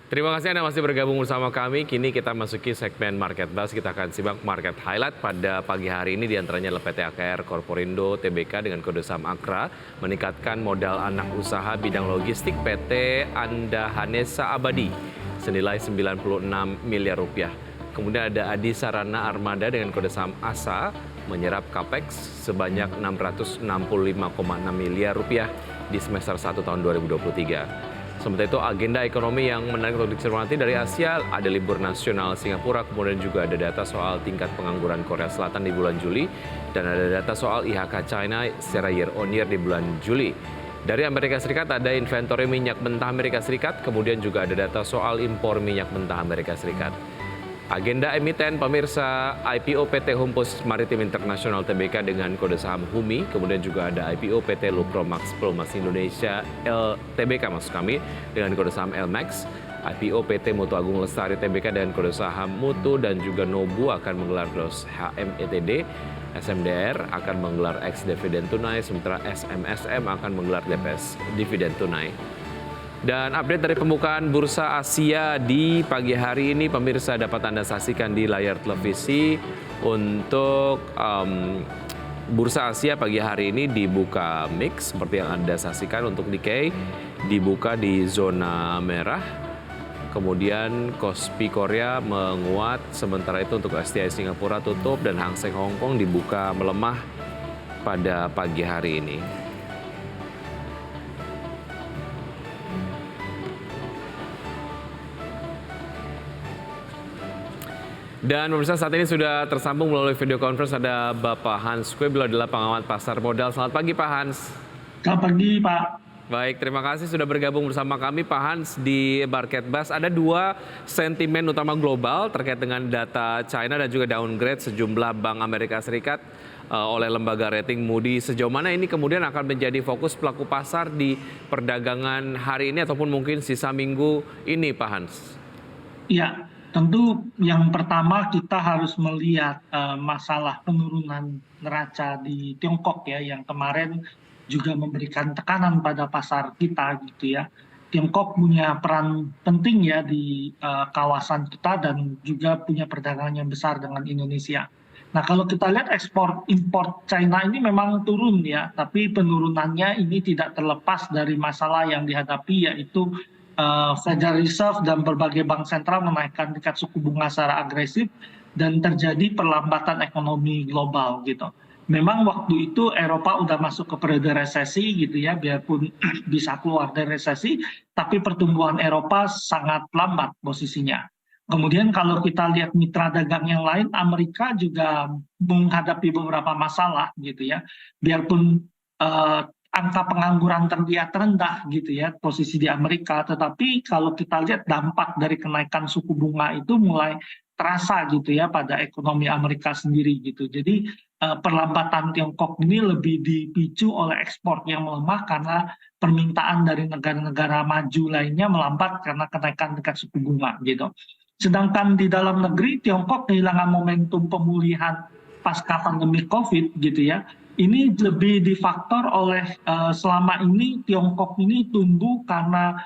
Terima kasih Anda masih bergabung bersama kami. Kini kita masuki segmen Market Buzz. Kita akan simak market highlight pada pagi hari ini. Di antaranya adalah PT AKR Korporindo Tbk dengan kode saham AKRA meningkatkan modal anak usaha bidang logistik PT Andahanesa Abadi senilai 96 miliar rupiah. Kemudian ada Adi Sarana Armada dengan kode saham ASA menyerap capex sebanyak 665,6 miliar rupiah di semester 1 tahun 2023. Sementara itu agenda ekonomi yang menarik untuk dicermati dari Asia, ada libur nasional Singapura, kemudian juga ada data soal tingkat pengangguran Korea Selatan di bulan Juli, dan ada data soal IHK China secara year on year di bulan Juli. Dari Amerika Serikat ada inventory minyak mentah Amerika Serikat, kemudian juga ada data soal impor minyak mentah Amerika Serikat. Agenda emiten pemirsa IPO PT Humpus Maritim Internasional Tbk dengan kode saham HUMI, kemudian juga ada IPO PT Lupromax Pelumas Indonesia Tbk maksud kami dengan kode saham LMAX, IPO PT Mutu Agung Lestari Tbk dengan kode saham Mutu dan juga Nobu akan menggelar DOS HMETD, SMDR akan menggelar ex dividen tunai, sementara SMSM akan menggelar DPS dividen tunai. Dan update dari pembukaan Bursa Asia di pagi hari ini, pemirsa dapat Anda saksikan di layar televisi. Untuk Bursa Asia pagi hari ini dibuka mix seperti yang Anda saksikan. Untuk Nikkei dibuka di zona merah, kemudian Kospi Korea menguat, sementara itu untuk STI Singapura tutup dan Hang Seng Hong Kong dibuka melemah pada pagi hari ini. Dan pemirsa saat ini sudah tersambung melalui video conference ada Bapak Hans Kueh, beliau adalah pengamat pasar modal. Selamat pagi Pak Hans. Selamat pagi Pak. Baik, terima kasih sudah bergabung bersama kami Pak Hans di Market Buzz. Ada dua sentimen utama global terkait dengan data China dan juga downgrade sejumlah bank Amerika Serikat oleh lembaga rating Moody's. Sejauh mana ini kemudian akan menjadi fokus pelaku pasar di perdagangan hari ini ataupun mungkin sisa minggu ini Pak Hans? Ya, tentu yang pertama kita harus melihat masalah penurunan neraca di Tiongkok ya, yang kemarin juga memberikan tekanan pada pasar kita gitu ya. Tiongkok punya peran penting ya di kawasan kita dan juga punya perdagangan yang besar dengan Indonesia. Nah kalau kita lihat ekspor impor China ini memang turun ya, tapi penurunannya ini tidak terlepas dari masalah yang dihadapi, yaitu Federal Reserve dan berbagai bank sentral menaikkan tingkat suku bunga secara agresif dan terjadi perlambatan ekonomi global gitu. Memang waktu itu Eropa udah masuk ke periode resesi gitu ya, biarpun bisa keluar dari resesi, tapi pertumbuhan Eropa sangat lambat posisinya. Kemudian kalau kita lihat mitra dagang yang lain, Amerika juga menghadapi beberapa masalah gitu ya, biarpun angka pengangguran terlihat rendah gitu ya posisi di Amerika, tetapi kalau kita lihat dampak dari kenaikan suku bunga itu mulai terasa gitu ya pada ekonomi Amerika sendiri gitu. Jadi perlambatan Tiongkok ini lebih dipicu oleh ekspor yang melemah karena permintaan dari negara-negara maju lainnya melambat karena kenaikan tingkat suku bunga gitu. Sedangkan di dalam negeri Tiongkok kehilangan momentum pemulihan pasca pandemi COVID gitu ya. Ini lebih difaktor oleh selama ini Tiongkok ini tumbuh karena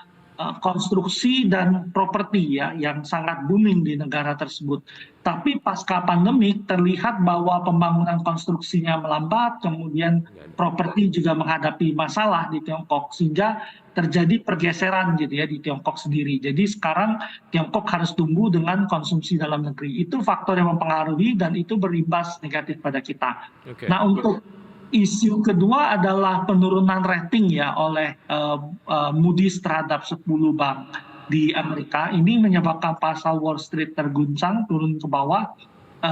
konstruksi dan properti ya yang sangat booming di negara tersebut. Tapi pasca pandemi terlihat bahwa pembangunan konstruksinya melambat, kemudian properti juga menghadapi masalah di Tiongkok sehingga terjadi pergeseran gitu ya di Tiongkok sendiri. Jadi sekarang Tiongkok harus tumbuh dengan konsumsi dalam negeri. Itu faktor yang mempengaruhi dan itu berimbas negatif pada kita. Nah untuk isu kedua adalah penurunan rating ya oleh Moody's terhadap 10 bank di Amerika. Ini menyebabkan pasar Wall Street terguncang, turun ke bawah.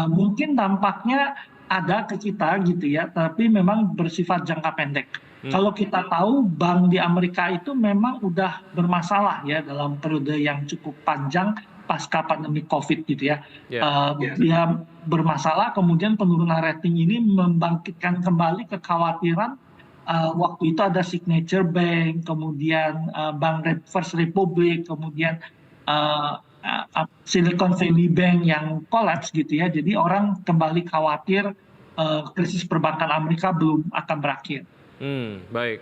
Mungkin dampaknya ada ke kita gitu ya, tapi memang bersifat jangka pendek. Kalau kita tahu bank di Amerika itu memang udah bermasalah ya dalam periode yang cukup panjang pasca pandemi COVID gitu ya. Dia bermasalah, kemudian penurunan rating ini membangkitkan kembali kekhawatiran. Waktu itu ada Signature Bank, kemudian Bank First Republic, kemudian Silicon Valley Bank yang collapse gitu ya. Jadi orang kembali khawatir krisis perbankan Amerika belum akan berakhir. Baik.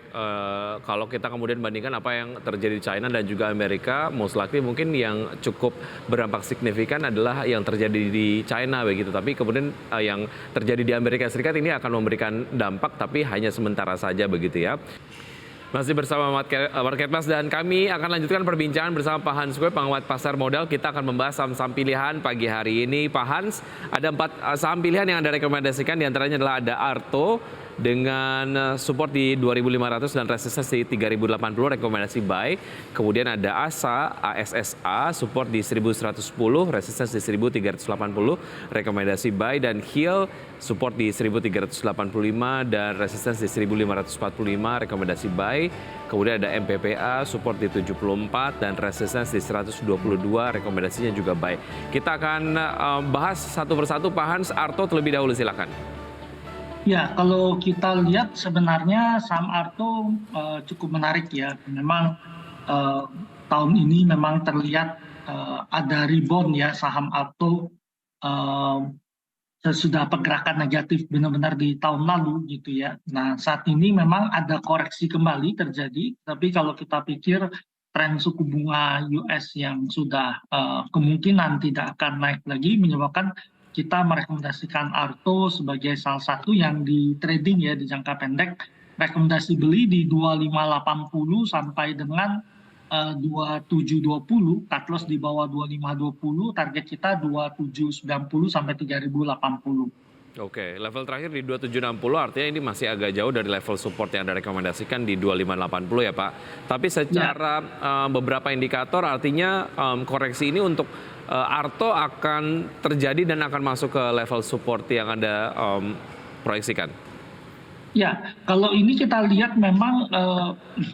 Kalau kita kemudian bandingkan apa yang terjadi di China dan juga Amerika, most likely mungkin yang cukup berdampak signifikan adalah yang terjadi di China begitu. Tapi kemudian yang terjadi di Amerika Serikat ini akan memberikan dampak tapi hanya sementara saja begitu ya. Masih bersama Marketplace dan kami akan lanjutkan perbincangan bersama Pak Hans Kueh, pengamat pasar modal. Kita akan membahas saham-saham pilihan pagi hari ini. Pak Hans, ada 4 saham pilihan yang Anda rekomendasikan, diantaranya adalah ada Arto dengan support di 2.500 dan resistensi di 3.080, rekomendasi buy. Kemudian ada ASSA, support di 1.110, resistensi di 1.380, rekomendasi buy. Dan HIL, support di 1.385 dan resistensi di 1.545, rekomendasi buy. Kemudian ada MPPA, support di 74 dan resistensi di 122, rekomendasinya juga buy. Kita akan bahas satu persatu. Pak Hans, Arto terlebih dahulu, silakan. Ya, kalau kita lihat sebenarnya saham Arto cukup menarik ya. Memang tahun ini memang terlihat ada rebound ya saham Arto sesudah pergerakan negatif benar-benar di tahun lalu gitu ya. Nah, saat ini memang ada koreksi kembali terjadi, tapi kalau kita pikir tren suku bunga US yang sudah kemungkinan tidak akan naik lagi menyebabkan kita merekomendasikan Arto sebagai salah satu yang di trading ya di jangka pendek. Rekomendasi beli di 2580 sampai dengan 2720, cut loss di bawah 2520, target kita 2790 sampai 3080. Oke, level terakhir di 2760, artinya ini masih agak jauh dari level support yang Anda rekomendasikan di 2580 ya Pak. Tapi secara beberapa indikator artinya koreksi ini untuk Arto akan terjadi dan akan masuk ke level support yang Anda proyeksikan. Ya, kalau ini kita lihat memang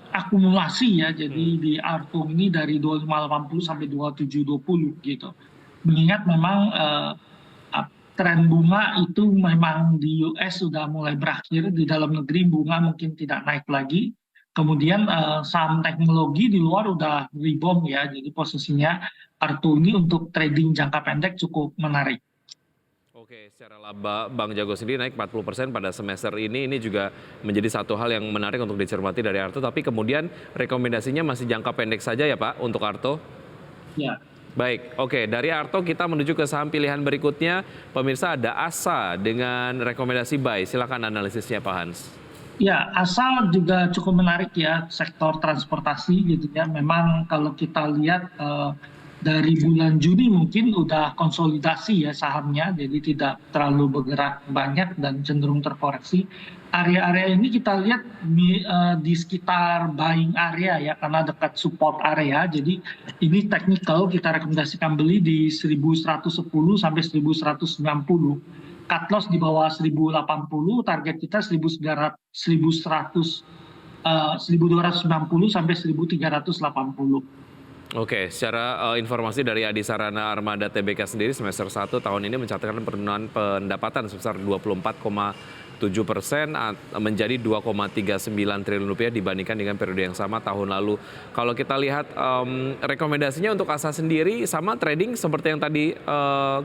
akumulasi ya, jadi di Arto ini dari 2580 sampai 2720 gitu. Mengingat memang tren bunga itu memang di US sudah mulai berakhir, di dalam negeri bunga mungkin tidak naik lagi. Kemudian saham teknologi di luar udah rebound ya, jadi posisinya Arto ini untuk trading jangka pendek cukup menarik. Oke, secara laba Bank Jago sendiri naik 40% pada semester ini juga menjadi satu hal yang menarik untuk dicermati dari Arto, tapi kemudian rekomendasinya masih jangka pendek saja ya Pak untuk Arto? Ya. Baik, oke, dari Arto kita menuju ke saham pilihan berikutnya. Pemirsa, ada ASA dengan rekomendasi buy. Silakan analisisnya Pak Hans. Ya, ASA juga cukup menarik ya, sektor transportasi gitu ya. Memang kalau kita lihat dari bulan Juni mungkin udah konsolidasi ya sahamnya, jadi tidak terlalu bergerak banyak dan cenderung terkoreksi. Area-area ini kita lihat di sekitar buying area ya, karena dekat support area. Jadi ini technical kita rekomendasikan beli di 1110 sampai 1190. Cut loss di bawah 1080, target kita 1290 sampai 1380. Oke, secara informasi dari Adi Sarana Armada TBK sendiri semester 1 tahun ini mencatatkan penurunan pendapatan sebesar 24,7% menjadi 2,39 triliun rupiah dibandingkan dengan periode yang sama tahun lalu. Kalau kita lihat rekomendasinya untuk ASA sendiri sama trading seperti yang tadi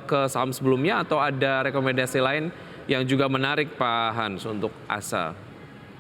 ke saham sebelumnya atau ada rekomendasi lain yang juga menarik Pak Hans untuk ASA?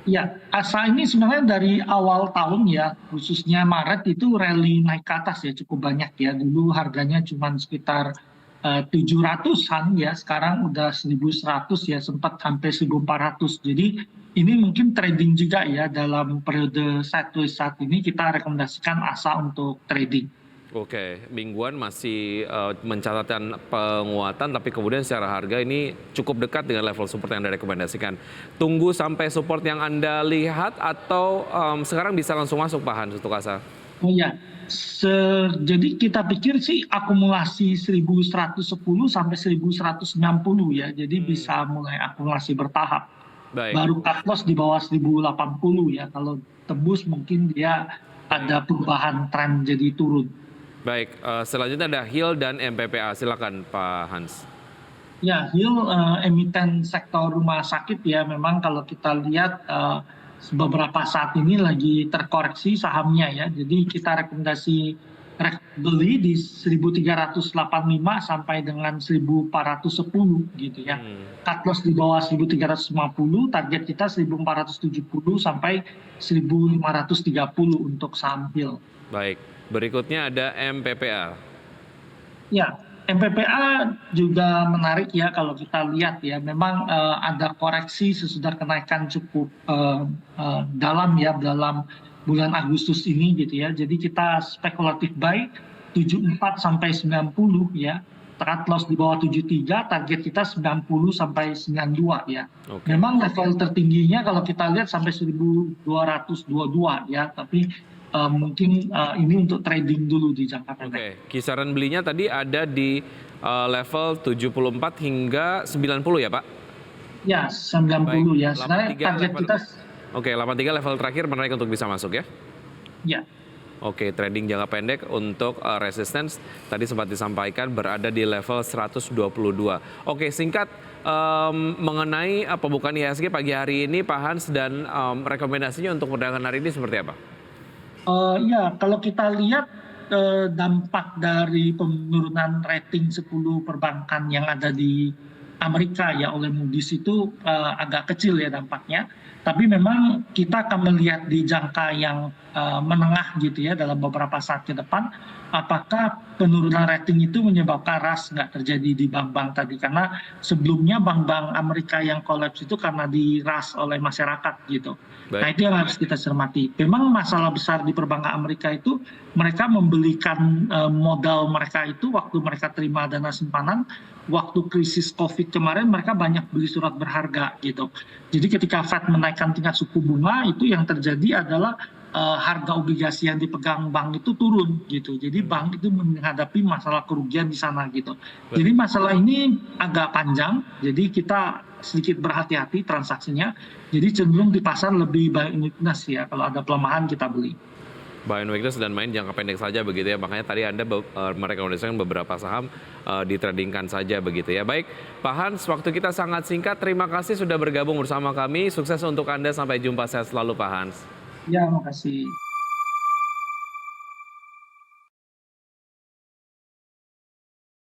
Ya, ASA ini sebenarnya dari awal tahun ya, khususnya Maret itu rally naik ke atas ya cukup banyak ya. Dulu harganya cuma sekitar 700-an ya, sekarang udah 1100 ya, sempat sampai 1400. Jadi ini mungkin trading juga ya dalam periode sideways saat ini kita rekomendasikan ASA untuk trading. Oke, mingguan masih mencatatkan penguatan, tapi kemudian secara harga ini cukup dekat dengan level support yang Anda rekomendasikan. Tunggu sampai support yang Anda lihat atau sekarang bisa langsung masuk Pak Hans untuk ASA? Oh ya, jadi kita pikir sih akumulasi 1110 sampai 1190 ya, jadi bisa mulai akumulasi bertahap. Baik. Baru cut loss di bawah 1080 ya, kalau tembus mungkin dia ada perubahan tren jadi turun. Baik, selanjutnya ada HIL dan MPPA. Silakan Pak Hans. Ya, HIL emiten sektor rumah sakit ya. Memang kalau kita lihat beberapa saat ini lagi terkoreksi sahamnya ya. Jadi kita rekomendasi beli di 1385 sampai dengan 1410 gitu ya. Cut loss di bawah 1350, target kita 1470 sampai 1530 untuk saham HIL. Baik, berikutnya ada MPPA. Ya, MPPA juga menarik ya kalau kita lihat ya. Memang ada koreksi sesudah kenaikan cukup dalam ya dalam bulan Agustus ini gitu ya. Jadi kita spekulatif buy 74 sampai 90 ya. Cut loss di bawah 73, target kita 90 sampai 92 ya. Oke. Memang level tertingginya kalau kita lihat sampai 1222 ya, tapi mungkin ini untuk trading dulu di jangka pendek. Oke, kisaran belinya tadi ada di level 74 hingga 90 ya Pak? Ya, 90 ya. Baik, Sebenarnya 83 target level. kita Oke, 83 level terakhir menarik untuk bisa masuk ya? ya. Oke, trading jangka pendek untuk resistance tadi sempat disampaikan berada di level 122. Oke, singkat mengenai pembukaan IHSG pagi hari ini Pak Hans dan rekomendasinya untuk perdagangan hari ini seperti apa? Ya, kalau kita lihat dampak dari penurunan rating 10 perbankan yang ada di Amerika ya oleh Moody's itu agak kecil ya dampaknya. Tapi memang kita akan melihat di jangka yang menengah gitu ya dalam beberapa saat ke depan, apakah penurunan rating itu menyebabkan rush nggak terjadi di bank-bank tadi. Karena sebelumnya bank-bank Amerika yang kolaps itu karena di rush oleh masyarakat gitu. Baik. Nah itu yang harus kita cermati. Memang masalah besar di perbankan Amerika itu mereka membelikan modal mereka itu waktu mereka terima dana simpanan, waktu krisis COVID kemarin mereka banyak beli surat berharga gitu. Jadi ketika Fed menaikkan tingkat suku bunga itu yang terjadi adalah harga obligasi yang dipegang bank itu turun gitu. Jadi bank itu menghadapi masalah kerugian di sana gitu. Jadi masalah ini agak panjang. Jadi kita sedikit berhati-hati transaksinya. Jadi cenderung di pasar lebih buy in weakness ya. Kalau ada pelemahan kita beli. Buy in weakness dan main jangka pendek saja begitu ya. Makanya tadi Anda merekomendasikan beberapa saham ditradingkan saja begitu ya. Baik, Pak Hans, waktu kita sangat singkat. Terima kasih sudah bergabung bersama kami. Sukses untuk Anda. Sampai jumpa. Sehat selalu Pak Hans. Ya, makasih.